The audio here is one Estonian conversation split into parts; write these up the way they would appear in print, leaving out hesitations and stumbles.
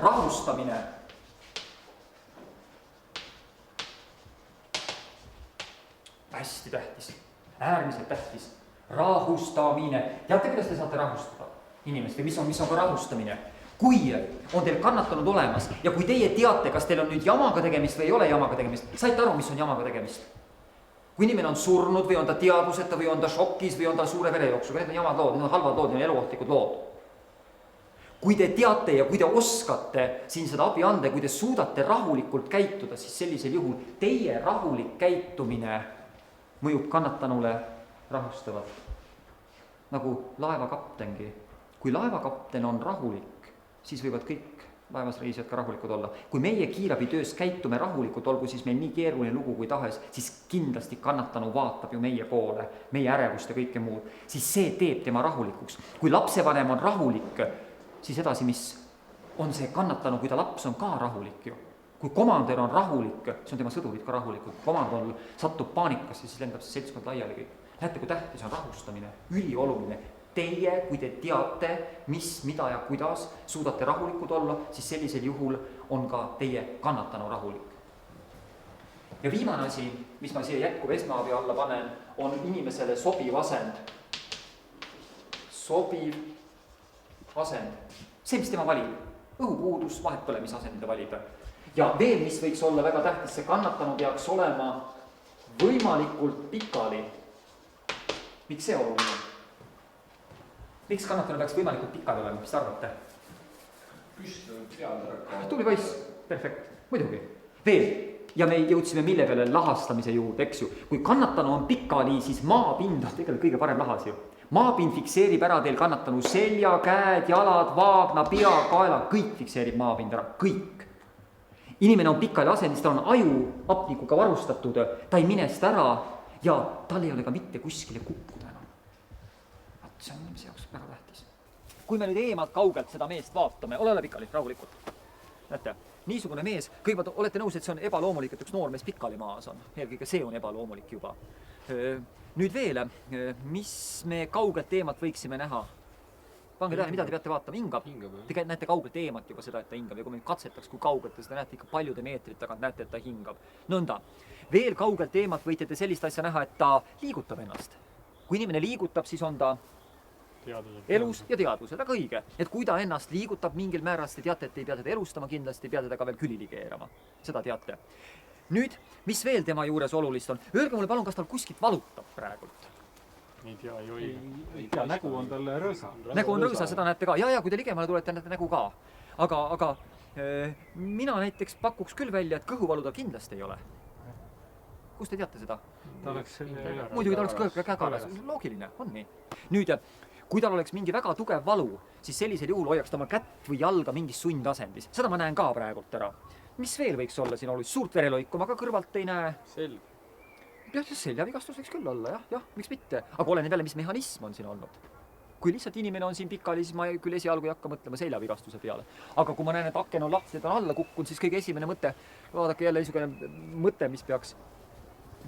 rahustamine. Hästi tähtis, äärmiselt tähtis. Rahustamine. Teate, kuidas te saate rahustada inimest või mis on ka rahustamine? Kui on teil kannatanud olemas ja kui teie teate, kas teil on nüüd jamaga tegemist või ei ole jamaga tegemist, saite aru, mis on jamaga tegemist? Kui inimene on surnud või on ta teadvuseta või on ta šokis või on ta suure verejooksuga, need on jamad lood, need on halvad lood, need on eluohtlikud lood. Kui te teate ja kui te oskate siin seda abi anda ja kui te suudate rahulikult käituda, siis sellisel juhul teie rahulik käitumine mõjub kannatanule rahustavalt. Nagu laevakaptengi. Kui laevakapten on rahulik, siis võivad kõik laevas reisijad ka rahulikud olla. Kui meie kiirabitöös käitume rahulikult, olgu siis meil nii keeruline lugu kui tahes, siis kindlasti kannatanu vaatab ju meie poole, meie ärevust ja kõike muud. Siis see teeb tema rahulikuks. Kui lapsevanem on rahulik, siis edasi, mis on see kannatanu, kui ta laps on ka rahulik ju. Kui komandör on rahulik, siis on tema sõdurid ka rahulikud. Komandör satub paanikasse, siis lendab see seltskond laiali kõik. Näete, kui tähtis on rahustamine, ülioluline. Teie, kui te teate, mis, mida ja kuidas suudate rahulikud olla, siis sellisel juhul on ka teie kannatanu rahulik. Ja viimane asi, mis ma siia jätkuv esmaabi alla panen, on inimesele sobiv asend. Sobiv asend. See, mis tema valib. Õhupuudus, vahepõlemise asendida valib. Ja veel, mis võiks olla väga tähtis, see kannatanu peaks olema võimalikult pikali. Miks see oluline? Miks kannatanu peaks võimalikult pikali olema, mis te arvate? Püstanud peale ära. Tuli poiss, perfekt, muidugi. Veel, ja me jõudsime mille peale lahastamise juurde, eks ju. Kui kannatanu on pikali, siis maapind on tegelikult kõige parem lahas ju. Maapind fikseerib ära teil kannatanu selja, käed, jalad, vaagna, pea, kaela, kõik fikseerib maapind ära, kõik. Inimene on pikali asendis, ta on aju hapnikuga varustatud, ta ei minest ära ja tal ei ole ka mitte kuskile kukkuda enam. See on inimese jaoks väga tähtis. Kui me nüüd eemalt kaugelt seda meest vaatame, ole pikali, rahulikult. Näete, niisugune mees, kõigepealt olete nõus, et see on ebaloomulik, et üks noor mees pikali maas on. Eelkõige see on ebaloomulik juba. Nüüd veel, mis me kaugelt eemalt võiksime näha? Pange tähele, mida te peate vaatama, hingab. Te näete kaugelt eemalt juba seda, et ta hingab ja kui me katsetaks, kui kaugelt te seda näete ikka paljude meetrit tagant, näete, et ta hingab. Nõnda, veel kaugelt eemalt võite te sellist asja näha, et ta liigutab ennast. Kui inimene liigutab, siis on ta elus ja teadvused, väga õige. Et kui ta ennast liigutab mingil määral, te teate, et ei pea teda elustama kindlasti, ei pea teda ka veel külili keerama. Seda teate. Nüüd, mis veel tema juures olulist on? Öelge mulle palun, kas tal kuskilt valutab praegult? Ei tea, nägu on talle rõõsa. Nägu on rõõsa, seda näete ka. Ja, kui te ligemale tulete, näete nägu ka. Aga mina näiteks pakuks küll välja, et kõhuvalu tal kindlasti ei ole. Kus te teate seda? Muidugi ta oleks käekaras. Loogiline, on nii. Nüüd, kui tal oleks mingi väga tugev valu, siis sellisel juhul hoiaks ta oma kätt või jalga mingis sundasendis. Seda ma näen ka praegult ära. Mis veel võiks olla siin olulist? Suurt vereloiku ma ka kõrvalt ei näe. Selg. Jah, seljavigastus võiks küll olla, jah, miks mitte. Aga oleneb jälle, mis mehhanism on siin olnud. Kui lihtsalt inimene on siin pikali, siis ma küll esialgu ei hakka mõtlema seljavigastuse peale. Aga kui ma näen, et aken on lahti, et on alla kukkunud, siis kõige esimene mõte, vaadake jälle niisugune mõte, mis peaks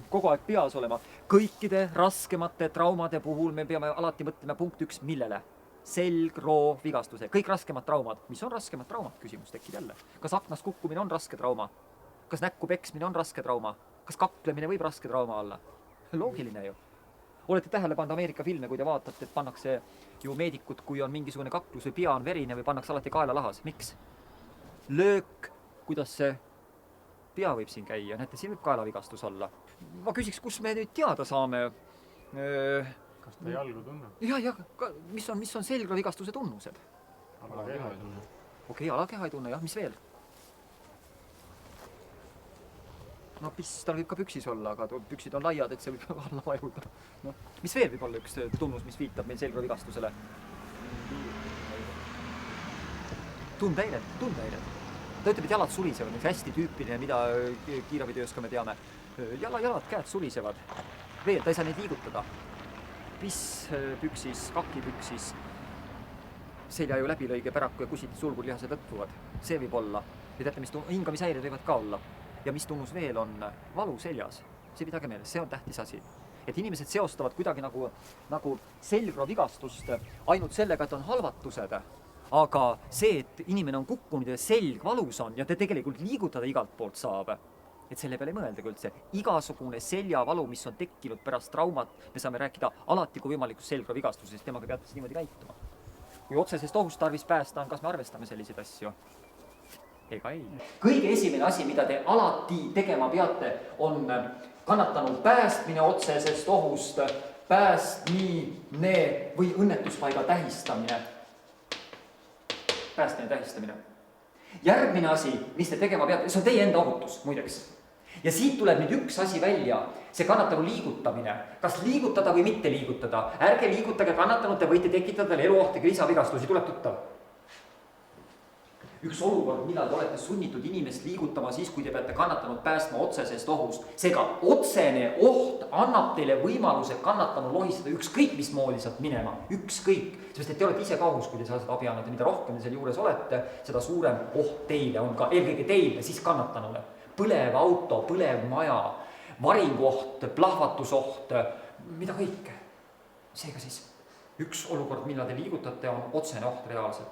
kogu aeg peas olema. Kõikide raskemate traumade puhul me peame alati mõtlema punkt 1, millele? Selg, roo, vigastuse. Kõik raskemad traumad. Mis on raskemad traumad? Küsimus tekib jälle. Kas aknast kukkumine on raske trauma? Kas näkku peksmine on raske trauma? Kas kaklemine võib raske trauma olla? Loogiline ju. Olete tähele pannud Ameerika filme, kui te vaatate, et pannakse ju meedikud, kui on mingisugune kaklus või pea on verine või pannakse alati kaela lahas. Miks? Löök, kuidas see pea võib siin käia. Näete, siin võib kaelavigastus olla. Ma küsiks, kus me nüüd teada saame? Kas ta jalgu tunneb? Ja, mis on selgravigastuse tunnused? Alakeha ei tunne. Okei, alakeha ei tunne, jah. Mis veel? No tal võib ka püksis olla, aga püksid on laiad, et see võib alla vajuda. No, mis veel võib olla üks tunnus, mis viitab meil selgravigastusele? Tundhäired. Ta ütleb, et jalad sulisevad, mis hästi tüüpiline, mida kiirabitöös ka me teame. Jalad, käed sulisevad. Veel, ta ei saa neid liigutada. Pisspüksis, kakipüksis, seljaju läbilõige, päraku ja kusiti sulgurlihased lõtvuvad. See võib olla. Ja teate, mis hingamishäired võivad ka olla. Ja mis tunnus veel on? Valu seljas. See pidage meeles, see on tähtis asi. Et inimesed seostavad kuidagi nagu selgravigastust ainult sellega, et on halvatused. aga see, et inimene on kukkunud ja selg valus on ja ta tegelikult liigutada igalt poolt saab, et selle peale ei mõeldagi üldse. Igasugune seljavalu, mis on tekkinud pärast traumat, me saame rääkida alati kui võimalikust selgravigastusest, temaga peate niimoodi käituma. Kui otsesest ohust tarvis päästa on, kas me arvestame selliseid asju? Ega ei. Kõige esimene asi, mida te alati tegema peate, on kannatanud päästmine otsesest ohust, päästmine või õnnetuspaiga tähistamine. Päästmine tähistamine. Järgmine asi, mis te tegema peate, see on teie enda ohutus, muideks. Ja siit tuleb nüüd üks asi välja, see kannatanu liigutamine. Kas liigutada või mitte liigutada? Ärge liigutage kannatanud, te võite tekitada eluohtlikke lisavigastusi, tuleb tuttav. Üks olukord, millal te olete sunnitud inimest liigutama siis, kui te peate kannatanud päästma otsesest ohust. Seega otsene oht annab teile võimaluse kannatanu lohistada ükskõik mismoodi sealt minema. Ükskõik. Sest et te olete ise ka ohus, kui te saate abi annada. Mida rohkem te seal juures olete, seda suurem oht teile on ka eelkõige teile, siis kannatanule. Põlev auto, põlev maja, varinguoht, plahvatusoht, mida kõike. Seega siis üks olukord, millal te liigutate, on otsene oht reaalselt.